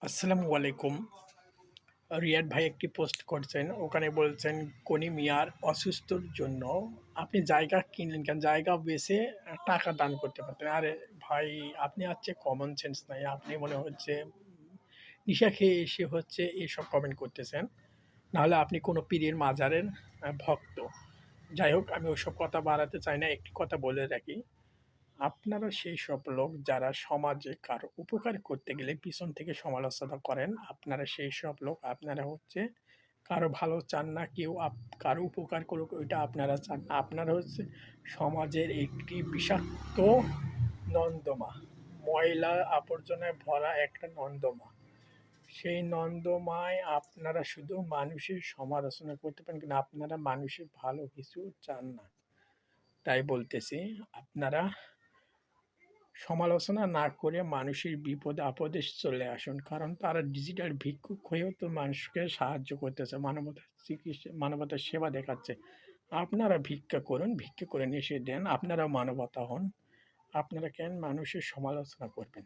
আসসালামু আলাইকুম। রিয়াদ ভাই একটি পোস্ট করছেন। ওখানে বলছেন, "গনি মিয়ার অসুস্থর জন্য আপনি জায়গা কিনলেন কেন? জায়গা বেচে টাকা দান করতে পারতেন।" আরে ভাই, আপনি হচ্ছে কমন সেন্স নাই। আপনি মনে হচ্ছে নিশা খেয়ে এসে হচ্ছে এসব কমেন্ট করতেছেন। নাহলে আপনি কোনো পীরের মাজারের ভক্ত। যাই হোক, আমি ওসব কথা বাড়াতে চাই না। একটি কথা বলে রাখি, আপনারা সেই সব লোক যারা সমাজে কারো উপকার করতে গেলে পিছন থেকে সমালোচনা করেন। আপনারা সেই সব লোক। আপনারা হচ্ছে কারো ভালো চান না, কেউ কারো উপকার করুক ওইটা আপনারা চান না। আপনারা হচ্ছে সমাজের একটি বিষাক্ত নর্দমা, ময়লা আবর্জনায় ভরা একটা নর্দমা। সেই নর্দমায় আপনারা শুধু মানুষের সমালোচনা করতে পারেন, কিন্তু আপনারা মানুষের ভালো কিছু চান না। তাই বলতেছি, আপনারা সমালোচনা না করে মানুষের বিপদে-আপদে চলে আসুন। কারণ তারা ডিজিটাল ভিক্ষুক হয়েও তো মানুষকে সাহায্য করতেছে। মানবতার চিকিৎসা, মানবতার সেবা দেখাচ্ছে। আপনারা ভিক্ষা করুন, ভিক্ষা করে এসে দেন। আপনারাও মানবতা হন। আপনারা কেন মানুষের সমালোচনা করবেন?